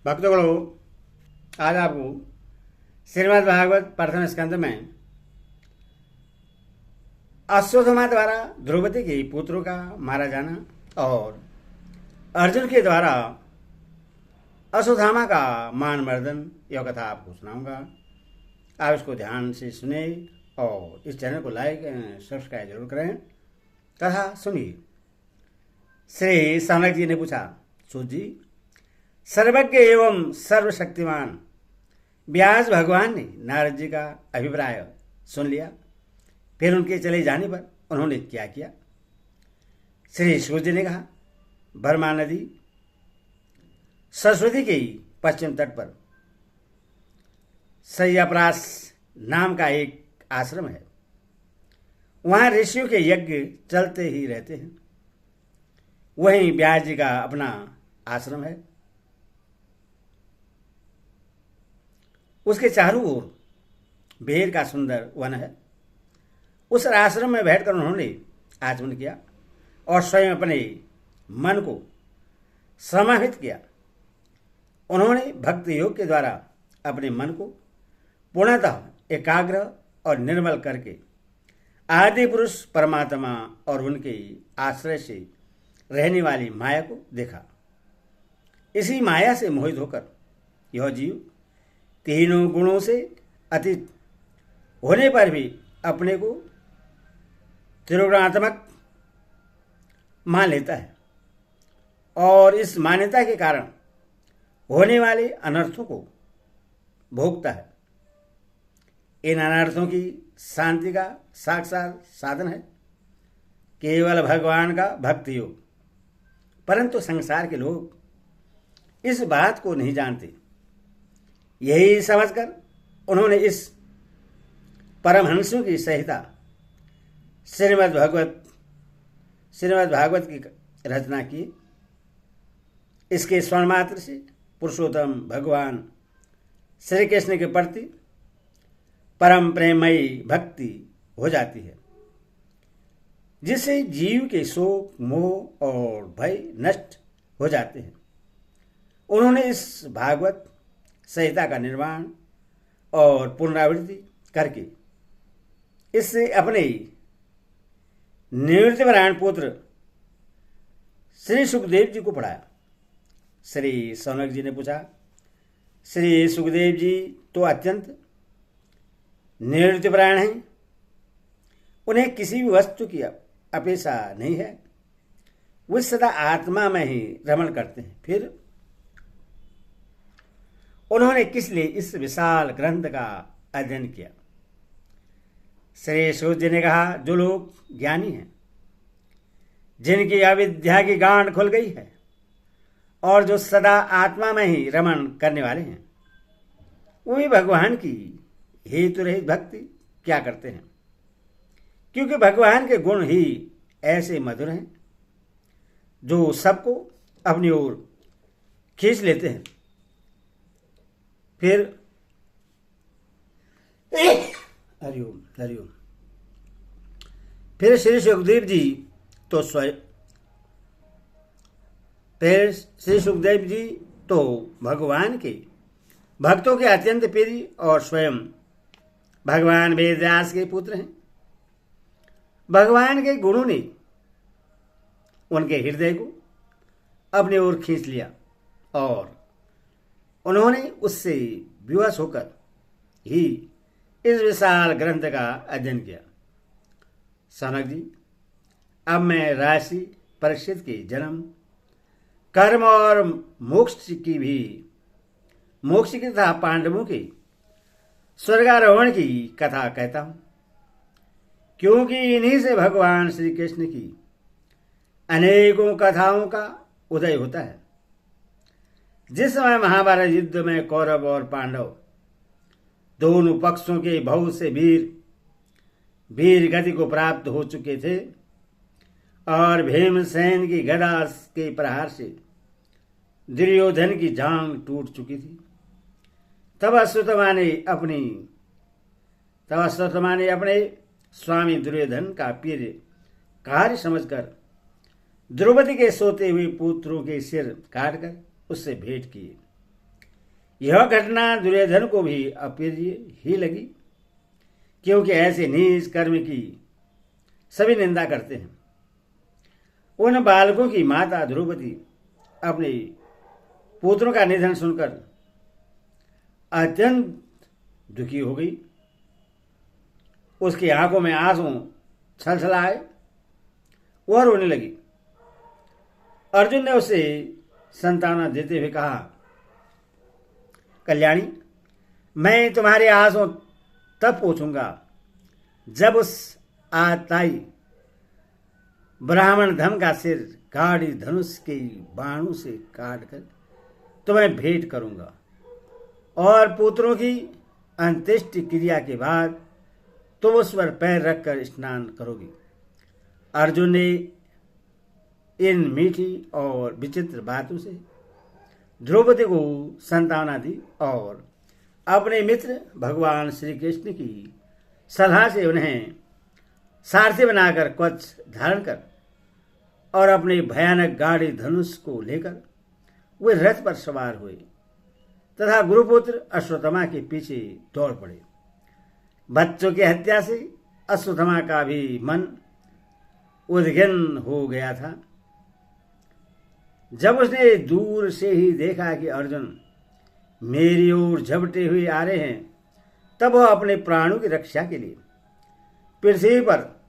भक्तगणों, आज आपको श्रीमद् भागवत प्रथम स्कंद में अश्वत्थामा द्वारा द्रौपदी के पुत्रों का मारा जाना और अर्जुन के द्वारा अश्वत्थामा का मान मर्दन यह कथा आपको सुनाऊंगा। आप इसको ध्यान से सुने और इस चैनल को लाइक सब्सक्राइब जरूर करें। कथा सुनिए। श्री सनक जी ने पूछा, सूत जी, सर्वज्ञ एवं सर्वशक्तिमान व्यास भगवान ने नारद जी का अभिप्राय सुन लिया। फिर उनके चले जाने पर उन्होंने क्या किया? श्री सूत जी ने कहा, बर्मा नदी सरस्वती के पश्चिम तट पर सय्यापरास नाम का एक आश्रम है। वहां ऋषियों के यज्ञ चलते ही रहते हैं। वहीं व्यास जी का अपना आश्रम है। उसके चारों ओर बेर का सुंदर वन है। उस आश्रम में बैठकर उन्होंने आचमन किया और स्वयं अपने मन को समाहित किया। उन्होंने भक्ति योग के द्वारा अपने मन को पूर्णतः एकाग्र और निर्मल करके आदि पुरुष परमात्मा और उनके आश्रय से रहने वाली माया को देखा। इसी माया से मोहित होकर यह जीव तीनों गुणों से अतीत होने पर भी अपने को त्रिगुणात्मक मान लेता है और इस मान्यता के कारण होने वाले अनर्थों को भोगता है। इन अनर्थों की शांति का साक्षात साधन है केवल भगवान का भक्ति योग। परंतु संसार के लोग इस बात को नहीं जानते। यही समझकर उन्होंने इस परमहंसों की संहिता श्रीमद् भागवत की रचना की। इसके स्वर्ण मात्र से पुरुषोत्तम भगवान श्री कृष्ण के प्रति परम प्रेमयी भक्ति हो जाती है, जिससे जीव के शोक मोह और भय नष्ट हो जाते हैं। उन्होंने इस भागवत संहिता का निर्माण और पुनरावृत्ति करके इससे अपने निवृत्तिनारायण पुत्र श्री सुखदेव जी को पढ़ाया। श्री सौनक जी ने पूछा, श्री सुखदेव जी तो अत्यंत निवृत्तिपरायण हैं। उन्हें किसी भी वस्तु की अपेक्षा नहीं है। वे सदा आत्मा में ही रमण करते हैं। फिर उन्होंने किस लिए इस विशाल ग्रंथ का अध्ययन किया? श्री सूत जी ने कहा, जो लोग ज्ञानी हैं, जिनकी अविद्या की गांठ खुल गई है और जो सदा आत्मा में ही रमण करने वाले हैं, वही भगवान की हेतु रहित भक्ति क्या करते हैं? क्योंकि भगवान के गुण ही ऐसे मधुर हैं जो सबको अपनी ओर खींच लेते हैं। फिर हरिओम हरिओम। फिर श्री सुखदेव जी तो भगवान के भक्तों के अत्यंत प्रिय और स्वयं भगवान वेदव्यास के पुत्र हैं। भगवान के गुणों ने उनके हृदय को अपनी ओर खींच लिया और उन्होंने उससे विवश होकर ही इस विशाल ग्रंथ का अध्ययन किया। सनक जी, अब मैं राशि परीक्षित के जन्म, कर्म और मोक्ष की तथा पांडवों के स्वर्गारोहण की कथा कहता हूं, क्योंकि इन्हीं से भगवान श्री कृष्ण की अनेकों कथाओं का उदय होता है। जिस समय महाभारत युद्ध में कौरव और पांडव दोनों पक्षों के बहुत से वीर गति को प्राप्त हो चुके थे और भीमसेन की गदा के प्रहार से दुर्योधन की जांग टूट चुकी थी, तब अश्वत्थामा ने अपने स्वामी दुर्योधन का प्रिय कार्य समझकर द्रौपदी के सोते हुए पुत्रों के सिर काटकर उससे भेंट किए यह घटना दुर्योधन को भी अप्रिय ही लगी, क्योंकि ऐसे नीच कर्म की सभी निंदा करते हैं। उन बालकों की माता द्रौपदी अपने पुत्रों का निधन सुनकर अत्यंत दुखी हो गई। उसकी आंखों में आंसू छलछलाए, वह रोने लगी। अर्जुन ने उसे सांत्वना देते हुए कहा, कल्याणी, मैं तुम्हारे आंसू तब पोंछूंगा जब उस आताई ब्राह्मण धम का सिर गाड़ी धनुष के बाणों से काटकर तुम्हें भेंट करूंगा, और पुत्रों की अंत्येष्टि क्रिया के बाद तुम उस पर पैर रखकर स्नान करोगी। अर्जुन ने इन मीठी और विचित्र बातों से द्रौपदी को सांत्वना दी और अपने मित्र भगवान श्री कृष्ण की सलाह से उन्हें सारथी बनाकर कवच धारण कर और अपने भयानक गाड़ी धनुष को लेकर वे रथ पर सवार हुए तथा गुरुपुत्र अश्वत्थामा के पीछे दौड़ पड़े। बच्चों की हत्या से अश्वत्थामा का भी मन उद्विग्न हो गया था। जब उसने दूर से ही देखा कि अर्जुन मेरी ओर झपटे हुए आ रहे हैं, तब वह अपने प्राणों की रक्षा के लिए पृथ्वी पर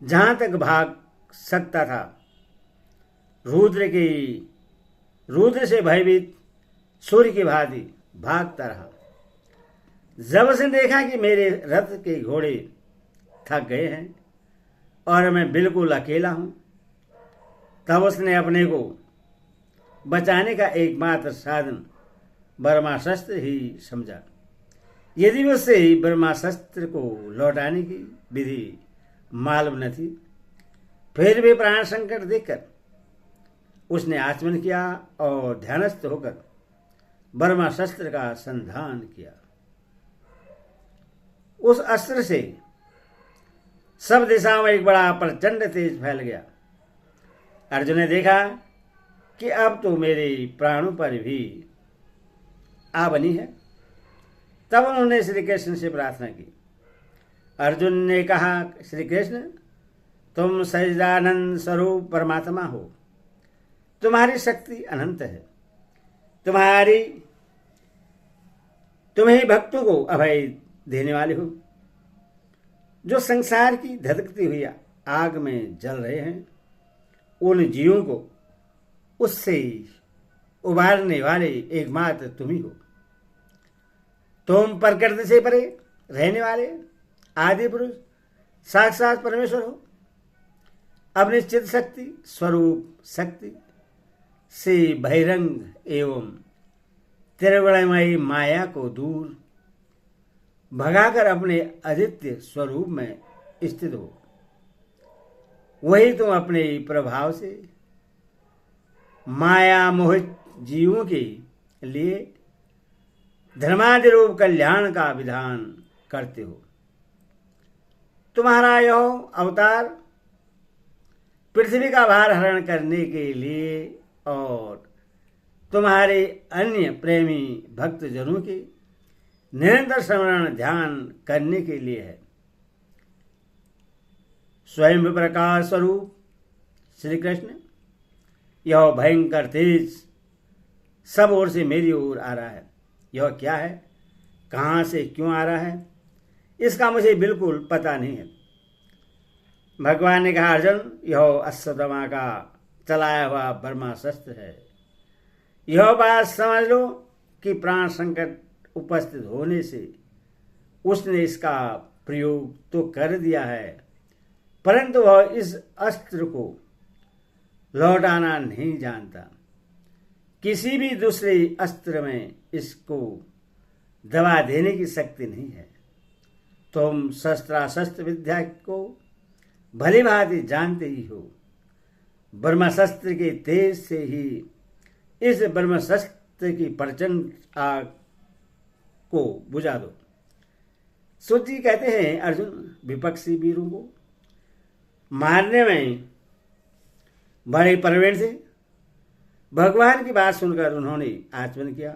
जहां तक भाग सकता था रुद्र से भयभीत सूर्य की भांति भागता रहा। जब उसने देखा कि मेरे रथ के घोड़े थक गए हैं और मैं बिल्कुल अकेला हूं, तब उसने अपने को बचाने का एकमात्र साधन ब्रह्मास्त्र ही समझा। यदि उससे ब्रह्मास्त्र को लौटाने की विधि मालूम न थी, फिर भी प्राण संकट देखकर उसने आचमन किया और ध्यानस्थ होकर ब्रह्मास्त्र का संधान किया। उस अस्त्र से सब दिशाओं में एक बड़ा प्रचंड तेज फैल गया। अर्जुन ने देखा कि अब तो मेरे प्राणों पर भी आ बनी है। तब उन्होंने श्री कृष्ण से प्रार्थना की। अर्जुन ने कहा, श्री कृष्ण, तुम सच्चिदानंद स्वरूप परमात्मा हो, तुम्हारी शक्ति अनंत है, तुम ही भक्तों को अभय देने वाले हो। जो संसार की धधकती हुई आग में जल रहे हैं, उन जीवों को उससे उबारने वाले एकमात्र तुम ही हो। तुम प्रकृति से परे रहने वाले आदि पुरुष साक्षात परमेश्वर हो। अपनी चित शक्ति स्वरूप शक्ति से बहिरंग एवं त्रिगुणमयी माया को दूर भगाकर अपने अद्वितीय स्वरूप में स्थित हो। वही तुम अपने प्रभाव से माया मोहित जीवों के लिए धर्मादि रूप कल्याण का विधान करते हो। तुम्हारा यह अवतार पृथ्वी का भार हरण करने के लिए और तुम्हारे अन्य प्रेमी भक्तजनों के निरंतर स्मरण ध्यान करने के लिए है। स्वयं प्रकाश स्वरूप श्री कृष्ण, यह भयंकर तेज सब ओर से मेरी ओर आ रहा है। यह क्या है, कहाँ से क्यों आ रहा है, इसका मुझे बिल्कुल पता नहीं है। भगवान ने कहा, अर्जुन, यह अश्वत्थामा का चलाया हुआ ब्रह्मास्त्र है। यह बात समझ लो कि प्राण संकट उपस्थित होने से उसने इसका प्रयोग तो कर दिया है, परंतु वह इस अस्त्र को लौटाना नहीं जानता। किसी भी दूसरे अस्त्र में इसको दबा देने की शक्ति नहीं है। तुम शस्त्रास्त्र विद्या को भली भांति जानते ही हो। ब्रह्मास्त्र के तेज से ही इस ब्रह्मास्त्र की प्रचंड आग को बुझा दो। सूत जी कहते हैं, अर्जुन विपक्षी वीरों को मारने में बड़े प्रवीण थे। भगवान की बात सुनकर उन्होंने आचमन किया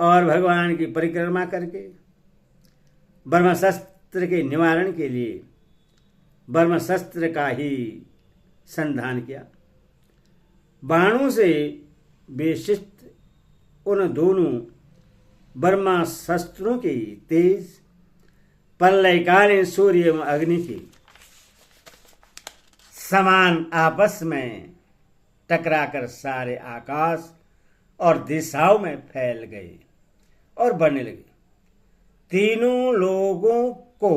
और भगवान की परिक्रमा करके ब्रह्मशस्त्र के निवारण के लिए ब्रह्मशस्त्र का ही संधान किया। बाणों से विशिष्ट उन दोनों ब्रह्मास्त्रों के तेज प्रलयकालीन सूर्य एवं अग्नि के समान आपस में टकराकर सारे आकाश और दिशाओं में फैल गए और बढ़ने लगे। तीनों लोगों को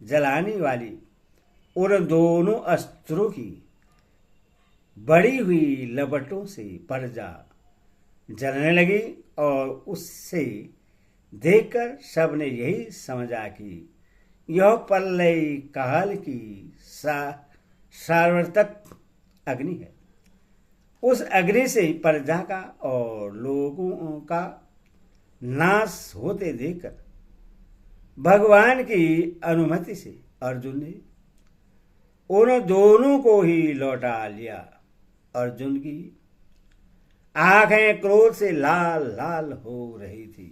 जलाने वाली उन दोनों अस्त्रों की बड़ी हुई लपटों से प्रजा जलने लगी और उससे देखकर सबने यही समझा कि यह प्रलय काल की सार्वत्रिक अग्नि है। उस अग्नि से प्रजा का और लोगों का नाश होते देखकर भगवान की अनुमति से अर्जुन ने उन दोनों को ही लौटा लिया। अर्जुन की आंखें क्रोध से लाल लाल हो रही थी।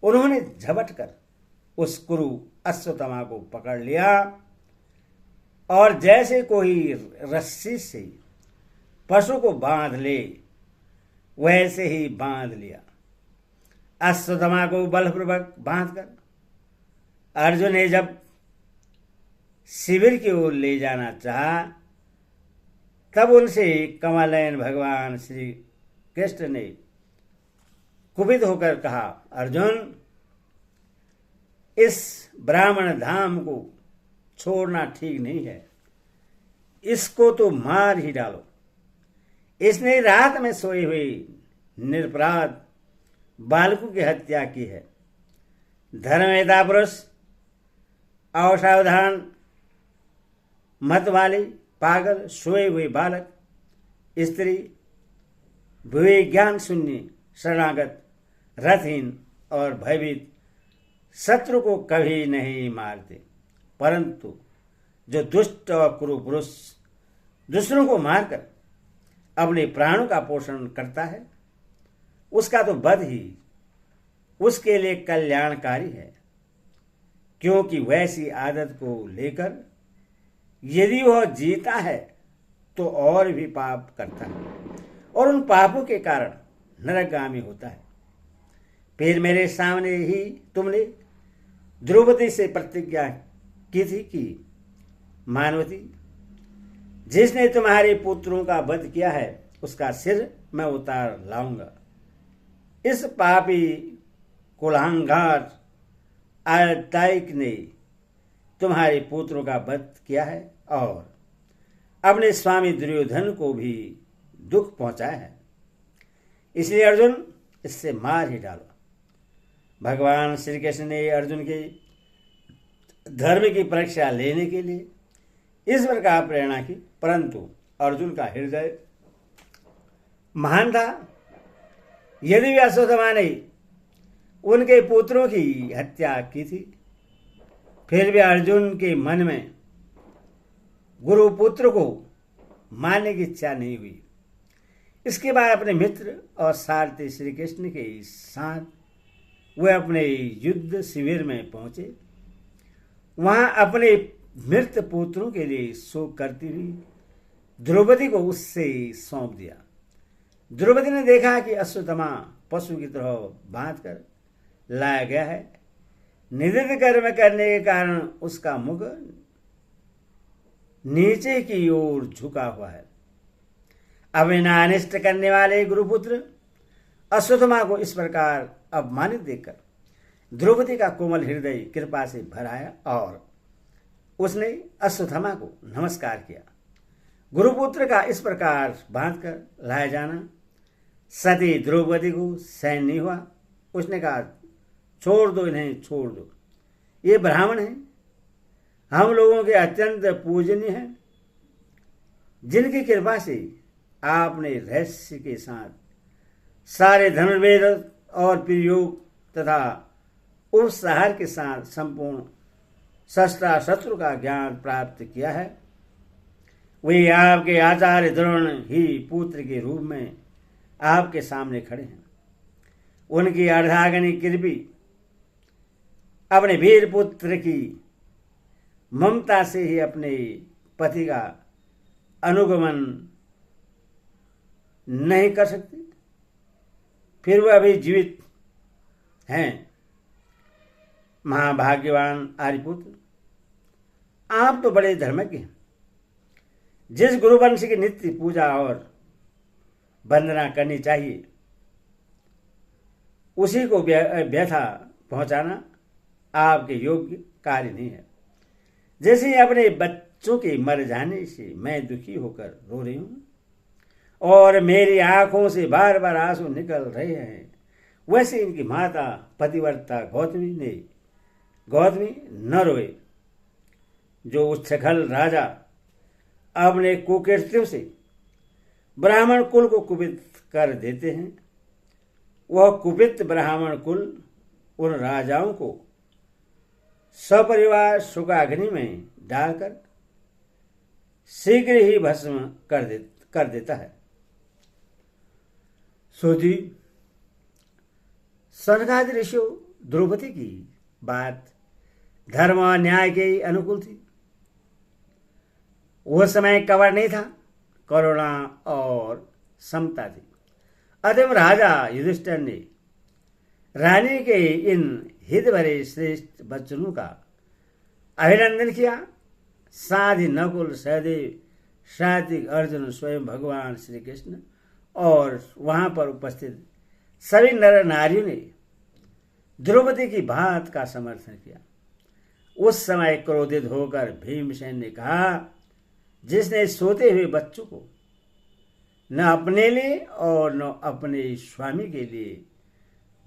उन्होंने झपट कर उस कुरु अश्वत्थामा को पकड़ लिया और जैसे कोई रस्सी से पशु को बांध ले वैसे ही बांध लिया। अश्वत्थामा को बलपूर्वक बांधकर अर्जुन ने जब शिविर की ओर ले जाना चाहा तब उनसे कमलनयन भगवान श्री कृष्ण ने कुपित होकर कहा, अर्जुन, इस ब्राह्मण धाम को छोड़ना ठीक नहीं है, इसको तो मार ही डालो। इसने रात में सोए हुए निरपराध बालकों की हत्या की है। धर्मवेता पुरुष, असावधान मत वाले, पागल, सोए हुए बालक, स्त्री, विज्ञान शून्य, शरणागत, रथहीन और भयभीत शत्रु को कभी नहीं मारते, परंतु जो दुष्ट और क्रूर पुरुष दूसरों को मारकर अपने प्राणों का पोषण करता है उसका तो वध ही उसके लिए कल्याणकारी है, क्योंकि वैसी आदत को लेकर यदि वह जीता है तो और भी पाप करता है और उन पापों के कारण नरकगामी होता है। फिर मेरे सामने ही तुमने द्रौपदी से प्रतिज्ञा की थी कि मानवती, जिसने तुम्हारे पुत्रों का वध किया है उसका सिर मैं उतार लाऊंगा। इस पापी कुलांगार आयतायिक ने तुम्हारे पुत्रों का वध किया है और अपने स्वामी दुर्योधन को भी दुख पहुंचाया है, इसलिए अर्जुन इससे मार ही डालो। भगवान श्री कृष्ण ने अर्जुन के धर्म की परीक्षा लेने के लिए इस प्रकार प्रेरणा की, परंतु अर्जुन का हृदय महान था। यदि भी अश्वत्थामा ने उनके पुत्रों की हत्या की थी, फिर भी अर्जुन के मन में गुरुपुत्र को मारने की इच्छा नहीं हुई। इसके बाद अपने मित्र और सारथी श्री कृष्ण के साथ वे अपने युद्ध शिविर में पहुंचे। वहां अपने मृत पुत्रों के लिए शोक करती हुई द्रौपदी को उससे सौंप दिया। द्रौपदी ने देखा कि अश्वत्थामा पशु की तरह बांधकर लाया गया है। निंदित कर्म करने के कारण उसका मुख नीचे की ओर झुका हुआ है। अविनानिष्ट करने वाले गुरुपुत्र अश्वत्थामा को इस प्रकार अपमानित देखकर द्रौपदी का कोमल हृदय कृपा से भर आया और उसने अश्वत्थामा को नमस्कार किया। गुरुपुत्र का इस प्रकार बांधकर लाया जाना सती द्रौपदी को सहन नहीं हुआ। उसने कहा, छोड़ दो इन्हें, छोड़ दो, ये ब्राह्मण हैं, हम लोगों के अत्यंत पूजनीय हैं, जिनकी कृपा से आपने रहस्य के साथ सारे धनुर्वेद और प्रयोग तथा उपसंहार के साथ संपूर्ण शस्त्र का ज्ञान प्राप्त किया है। वे आपके आचार्य द्रोण ही पुत्र के रूप में आपके सामने खड़े हैं। उनकी अर्धांगिनी कृपी अपने वीर पुत्र की ममता से ही अपने पति का अनुगमन नहीं कर सकती, फिर वह अभी जीवित हैं। महाभाग्यवान आर्यपुत्र, आप तो बड़े धर्मज्ञ हैं। जिस गुरुवंश की नित्य पूजा और वंदना करनी चाहिए, उसी को व्यथा पहुंचाना आपके योग्य कार्य नहीं है। जैसे अपने बच्चों के मर जाने से मैं दुखी होकर रो रही हूं और मेरी आंखों से बार बार आंसू निकल रहे हैं, वैसे इनकी माता पतिव्रता गौतमी न रोए। जो उच्छृंखल राजा अपने कुकृत्यों से ब्राह्मण कुल को कुपित कर देते हैं, वह कुपित ब्राह्मण कुल उन राजाओं को सपरिवार शोकाग्नि में डालकर शीघ्र ही भस्म कर देता है। सोची सनकादि ऋषियों, द्रौपदी की बात धर्म और न्याय के अनुकूल थी। वह समय कवर नहीं था, करुणा और समता थी। अतः राजा युधिष्ठिर ने रानी के इन हित भरे श्रेष्ठ वचनों का अभिनंदन किया। साथ ही नकुल, सहदेव, सात्विक, अर्जुन, स्वयं भगवान श्री कृष्ण और वहां पर उपस्थित सभी नर नारियों ने द्रौपदी की बात का समर्थन किया। उस समय क्रोधित होकर भीमसेन ने कहा, जिसने सोते हुए बच्चों को न अपने लिए और न अपने स्वामी के लिए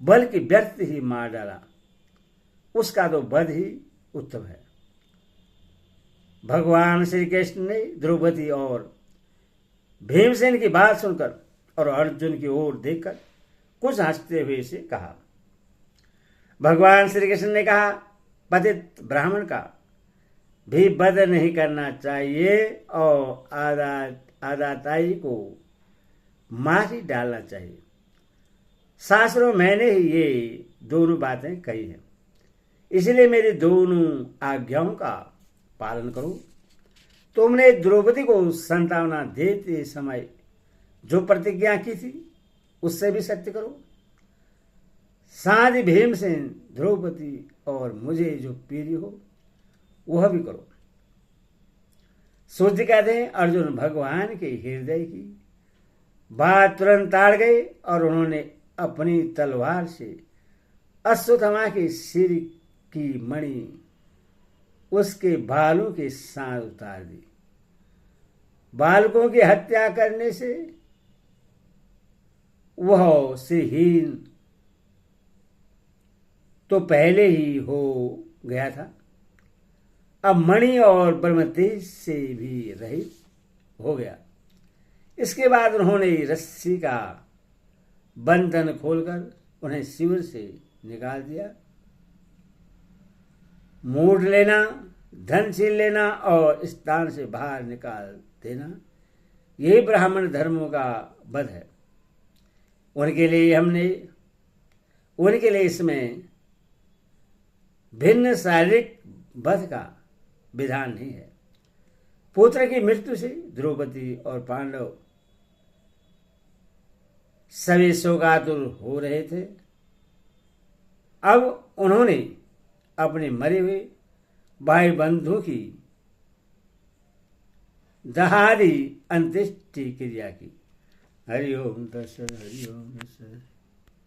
बल्कि व्यर्थ ही मार डाला, उसका तो वध ही उत्तम है। भगवान श्री कृष्ण ने द्रौपदी और भीमसेन की बात सुनकर और अर्जुन की ओर देखकर कुछ हंसते हुए से कहा। भगवान श्री कृष्ण ने कहा, पतित ब्राह्मण का भी वध नहीं करना चाहिए और आदाताई को मार ही डालना चाहिए। शास्त्रों में मैंने ही ये दोनों बातें कही हैं, इसलिए मेरी दोनों आज्ञाओं का पालन करो। तुमने द्रौपदी को संतावना देते समय जो प्रतिज्ञा की थी, उससे भी सत्य करो। साथ ही भीमसेन, द्रौपदी और मुझे जो पीड़ी हो वह भी करो। सूर्य कहते हैं, अर्जुन भगवान के हृदय की बात तुरंत ताड़ गए और उन्होंने अपनी तलवार से अश्वत्थामा के सिर की मणि उसके बालों के साथ उतार दी। बालकों की हत्या करने से वह सिरहीन तो पहले ही हो गया था, अब मणि और ब्रह्मतेज से भी रहित हो गया। इसके बाद उन्होंने रस्सी का बंधन खोलकर उन्हें शिविर से निकाल दिया। मूड लेना, धन छीन लेना और स्थान से बाहर निकाल देना, यही ब्राह्मण धर्मों का वध है। उनके लिए इसमें भिन्न शारीरिक वध का विधान नहीं है। पुत्र की मृत्यु से द्रौपदी और पांडव सभी शोकातुर हो रहे थे। अब उन्होंने अपने मरे हुए भाई बंधु की दहाड़ी अंत्येष्टि क्रिया की। हरि ओम तत्सत, हरि ओम तत्सत।